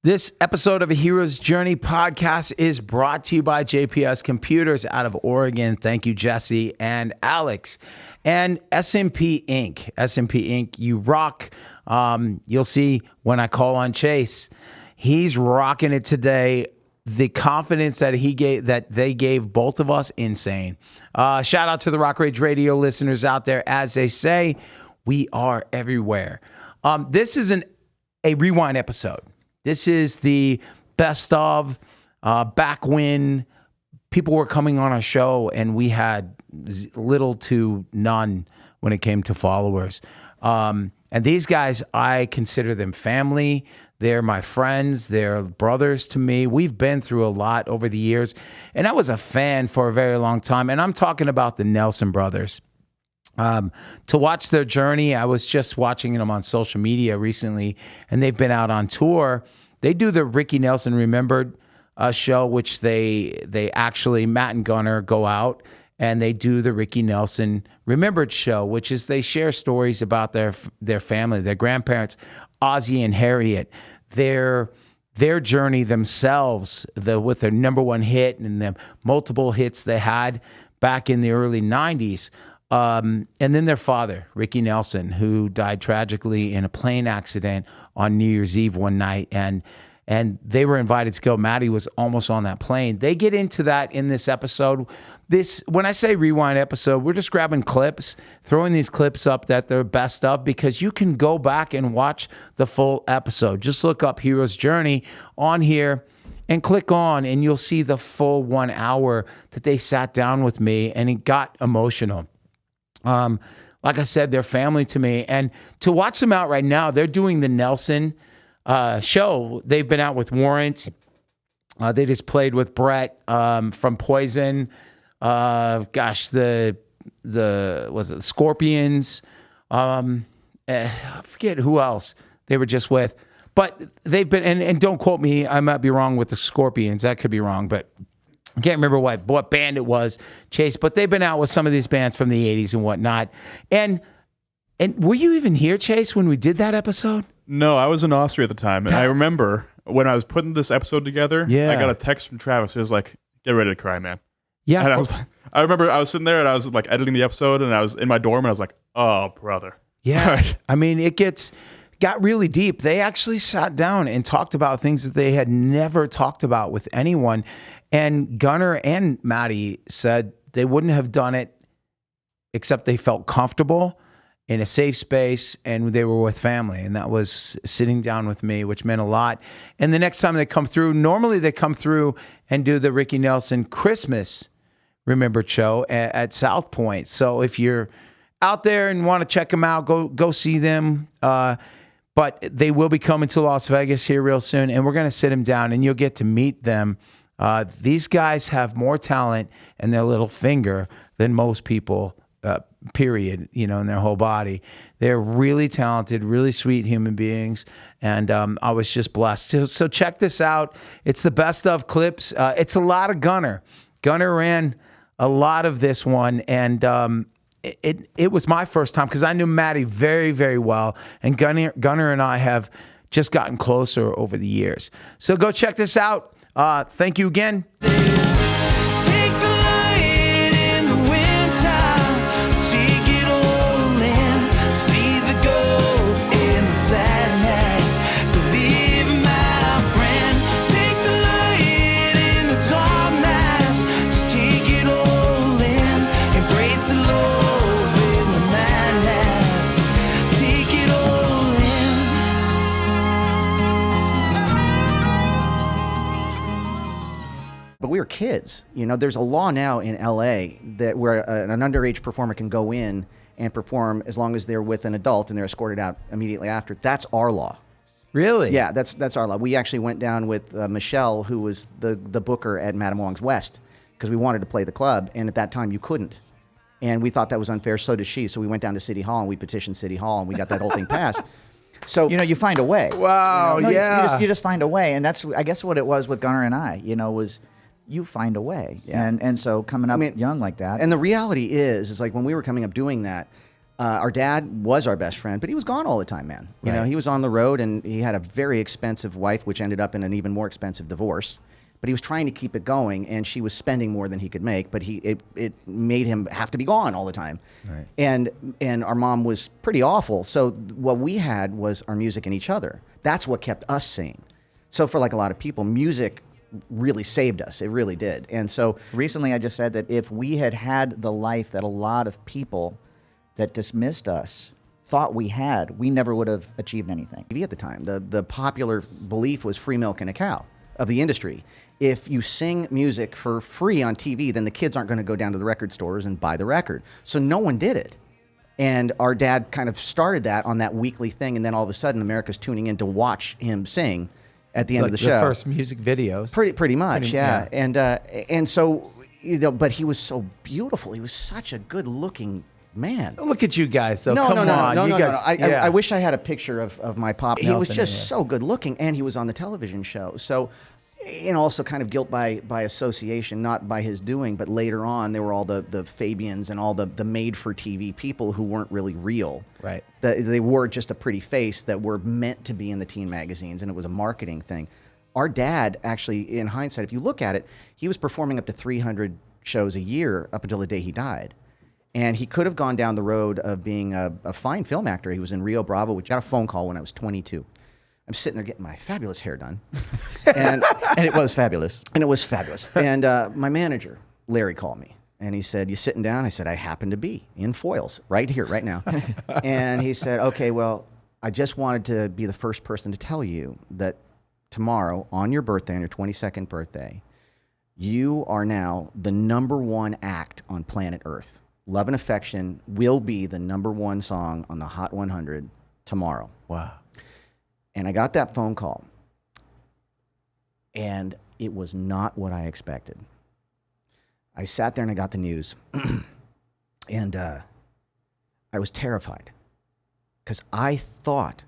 This episode of A Hero's Journey podcast is brought to you by JPS Computers out of Oregon. Thank you, Jesse and Alex. And SMP Inc. SMP Inc., you rock. You'll see when I call on Chase, he's rocking it today. The confidence that they gave both of us, insane. Shout out to the Rock Rage Radio listeners out there. As they say, we are everywhere. This is a rewind episode. This is the best of back when people were coming on our show and we had little to none when it came to followers. And these guys, I consider them family. They're my friends. They're brothers to me. We've been through a lot over the years. And I was a fan for a very long time. And I'm talking about the Nelson brothers. To watch their journey, I was just watching them on social media recently, and they've been out on tour. They do the Ricky Nelson Remembered show, which they actually, Matt and Gunnar go out and they do the Ricky Nelson Remembered show, which is they share stories about their family, their grandparents, Ozzy and Harriet, their journey themselves, with their number one hit and the multiple hits they had back in the early 90s. And then their father, Ricky Nelson, who died tragically in a plane accident on New Year's Eve one night. And they were invited to go. Maddie was almost on that plane. They get into that in this episode. When I say rewind episode, we're just grabbing clips, throwing these clips up that they're best of, because you can go back and watch the full episode. Just look up Hero's Journey on here and click on, and you'll see the full 1 hour that they sat down with me, and it got emotional. Like I said, they're family to me. And to watch them out right now, they're doing the Nelson show. They've been out with Warrant. They just played with Brett from Poison. The Scorpions. I forget who else they were just with. But they've been, and don't quote me, I might be wrong with the Scorpions. That could be wrong, but I can't remember what band it was, Chase, but they've been out with some of these bands from the 80s and whatnot. And were you even here, Chase, when we did that episode? No, I was in Austria at the time. And I remember when I was putting this episode together, I got a text from Travis. He was like, get ready to cry, man. Yeah. And I remember I was sitting there and I was like editing the episode and I was in my dorm and I was like, oh, brother. Yeah. I mean, got really deep. They actually sat down and talked about things that they had never talked about with anyone. And Gunnar and Maddie said they wouldn't have done it except they felt comfortable in a safe space and they were with family. And that was sitting down with me, which meant a lot. And the next time they come through, normally they come through and do the Ricky Nelson Christmas Remembered show at South Point. So if you're out there and want to check them out, go see them. But they will be coming to Las Vegas here real soon. And we're going to sit them down and you'll get to meet them. These guys have more talent in their little finger than most people, period, in their whole body. They're really talented, really sweet human beings, and I was just blessed. So check this out. It's the best of clips. It's a lot of Gunnar. Gunnar ran a lot of this one, and it was my first time because I knew Maddie very, very well, and Gunnar and I have just gotten closer over the years. So go check this out. Thank you again. Take the light in the winter, take it all in, see the gold in the sadness, believe my friend. Take the light in the darkness, just take it all in, embrace the love in the madness, take it all in. But we were kids. There's a law now in LA that where an underage performer can go in and perform as long as they're with an adult and they're escorted out immediately after. That's our law. Really? Yeah, that's our law. We actually went down with Michelle, who was the booker at Madame Wong's West, because we wanted to play the club, and at that time you couldn't. And we thought that was unfair, so did she. So we went down to City Hall and we petitioned City Hall and we got that whole thing passed. So, you find a way. Wow, yeah. You just find a way. And that's, I guess, what it was with Gunnar and I, was you find a way. Yeah. And so coming up young like that. And the reality is like when we were coming up doing that, Our dad was our best friend, but he was gone all the time, man. You know, he was on the road, and he had a very expensive wife, which ended up in an even more expensive divorce. But he was trying to keep it going, and she was spending more than he could make. But it made him have to be gone all the time. Right. And our mom was pretty awful. So what we had was our music and each other. That's what kept us sane. So for like a lot of people, music really saved us. It really did. And so recently I just said that if we had had the life that a lot of people that dismissed us thought we had, we never would have achieved anything. At the time, the popular belief was free milk and a cow of the industry. If you sing music for free on TV, then the kids aren't going to go down to the record stores and buy the record. So no one did it. And our dad kind of started that on that weekly thing, and then all of a sudden America's tuning in to watch him sing at the end of the show. The first music videos. Pretty much, yeah. And so, you know, but he was so beautiful. He was such a good-looking man. Look at you guys, though. No. I wish I had a picture of my pop. He was Nelson, just so good looking, and he was on the television show. So, and also kind of guilt by association, not by his doing, but later on there were all the Fabians and all the made-for-TV people who weren't really real. Right. They were just a pretty face that were meant to be in the teen magazines, and it was a marketing thing. Our dad, actually, in hindsight, if you look at it, he was performing up to 300 shows a year up until the day he died. And he could have gone down the road of being a fine film actor. He was in Rio Bravo, which got a phone call when I was 22. I'm sitting there getting my fabulous hair done. And it was fabulous. And it was fabulous. And my manager, Larry, called me. And he said, "You sitting down?" I said, "I happen to be in Foyles, right here, right now." And he said, "Okay, well, I just wanted to be the first person to tell you that tomorrow, on your birthday, on your 22nd birthday, you are now the #1 act on planet Earth. Love and Affection will be the #1 song on the Hot 100 tomorrow." Wow. And I got that phone call, and it was not what I expected. I sat there and I got the news, and I was terrified because I thought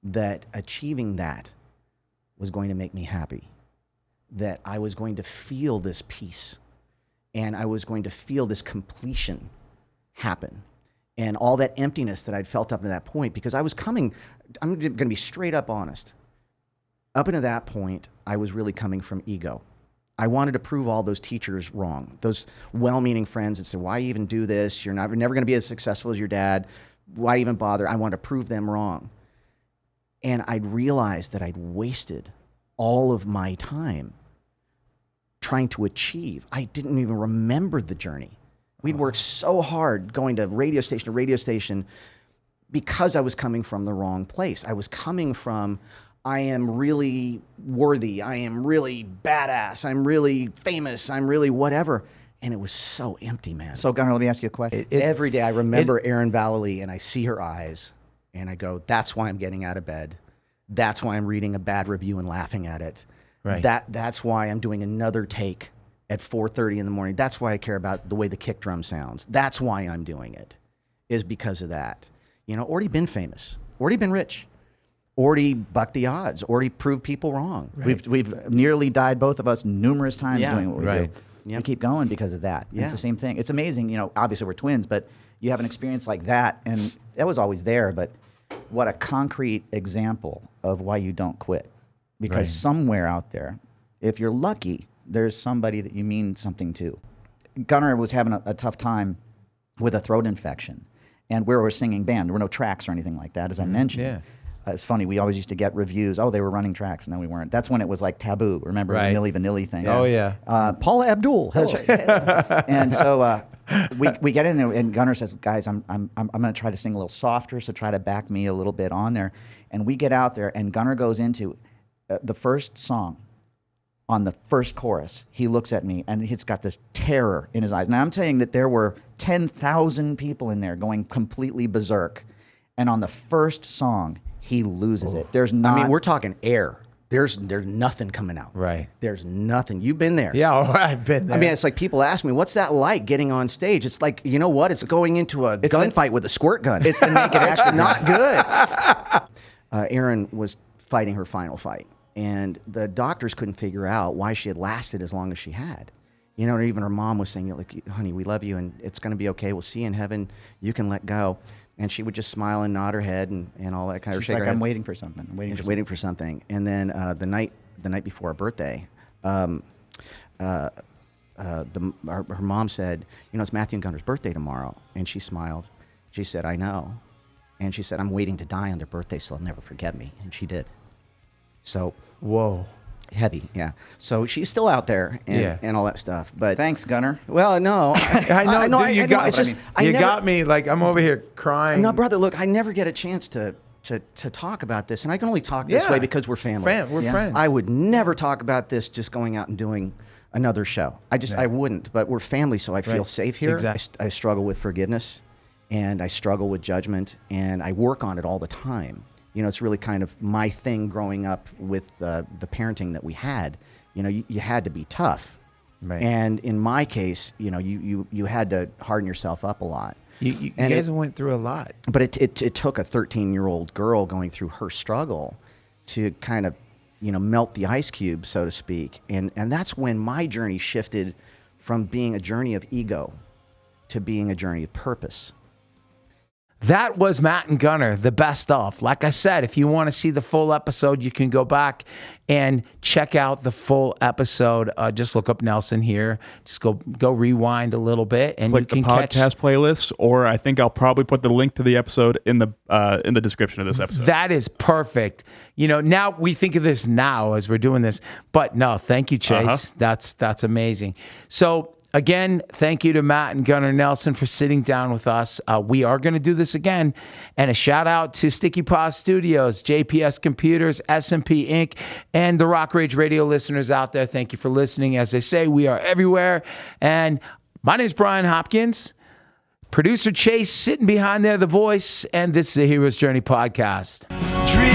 that achieving that was going to make me happy, that I was going to feel this peace, and I was going to feel this completion happen. And all that emptiness that I'd felt up to that point, because I was coming, I'm going to be straight up honest. Up until that point, I was really coming from ego. I wanted to prove all those teachers wrong, those well-meaning friends that said, "Why even do this? You're never going to be as successful as your dad. Why even bother?" I wanted to prove them wrong. And I'd realized that I'd wasted all of my time trying to achieve. I didn't even remember the journey. We'd worked so hard going to radio station because I was coming from the wrong place. I was coming from, I am really worthy, I am really badass, I'm really famous, I'm really whatever. And it was so empty, man. So, Gunnar, let me ask you a question. Every day I remember Erin Vallely, and I see her eyes, and I go, that's why I'm getting out of bed. That's why I'm reading a bad review and laughing at it. Right. That's why I'm doing another take at 4:30 in the morning. That's why I care about the way the kick drum sounds. That's why I'm doing it, is because of that. You know, already been famous, already been rich, already bucked the odds, already proved people wrong. Right. We've nearly died, both of us, numerous times doing what we do. Yep. We keep going because of that. Yeah. It's the same thing. It's amazing. You know, obviously we're twins, but you have an experience like that, and that was always there. But what a concrete example of why you don't quit. Because somewhere out there, if you're lucky, there's somebody that you mean something to. Gunnar was having a tough time with a throat infection, and we were singing band. There were no tracks or anything like that, as I mentioned. Yeah. It's funny, we always used to get reviews, oh, they were running tracks, and then we weren't. That's when it was like taboo. Remember the Milli Vanilli thing? Oh, yeah. Paula Abdul. And so we get in there, and Gunnar says, "Guys, I'm going to try to sing a little softer, so try to back me a little bit on there." And we get out there, and Gunnar goes into the first song. On the first chorus, he looks at me, and he's got this terror in his eyes. Now, I'm saying that there were 10,000 people in there going completely berserk. And on the first song, he loses it. There's not... I mean, we're talking air. There's nothing coming out. Right. There's nothing. You've been there. Yeah, I've been there. I mean, it's like people ask me, what's that like getting on stage? It's like, you know what? It's going into a gunfight with a squirt gun. It's the naked It's not good. Erin was fighting her final fight. And the doctors couldn't figure out why she had lasted as long as she had. You know, or even her mom was saying, like, "Honey, we love you, and it's going to be okay. We'll see you in heaven. You can let go." And she would just smile and nod her head and all that kind of. She's like, I'm waiting for something. I'm waiting. Waiting for something. And then the night before her birthday, her mom said, it's Matthew and Gunner's birthday tomorrow. And she smiled. She said, I know. And she said, I'm waiting to die on their birthday, so they'll never forget me. And she did. So. Whoa. Heavy, yeah. So she's still out there and all that stuff. But Thanks, Gunner. well, no, I know. Dude, you got me. Like, I'm over here crying. No, brother, look, I never get a chance to talk about this, and I can only talk this way because we're family. We're friends. I would never talk about this just going out and doing another show. I wouldn't. But we're family, so I feel safe here. Exactly. I struggle with forgiveness, and I struggle with judgment, and I work on it all the time. It's really kind of my thing growing up with the parenting that we had. You had to be tough. Right. And in my case, you had to harden yourself up a lot. You guys went through a lot. But it took a 13-year-old girl going through her struggle to kind of, melt the ice cube, so to speak. And that's when my journey shifted from being a journey of ego to being a journey of purpose. That was Matt and Gunner, the best of. Like I said, if you want to see the full episode, you can go back and check out the full episode. Just look up Nelson here. Just go rewind a little bit, and Click you can the podcast playlist, or I think I'll probably put the link to the episode in the description of this episode. That is perfect. Now we think of this now as we're doing this, but no, thank you, Chase. That's amazing. So. Again, thank you to Matt and Gunner Nelson for sitting down with us. We are going to do this again. And a shout out to Sticky Paws Studios, JPS Computers, SMP Inc., and the Rock Rage Radio listeners out there. Thank you for listening. As they say, we are everywhere. And my name is Brian Hopkins. Producer Chase sitting behind there, the voice. And this is the Hero's Journey podcast. Dream,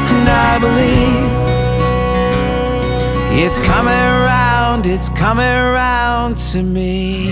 and I believe it's coming around to me.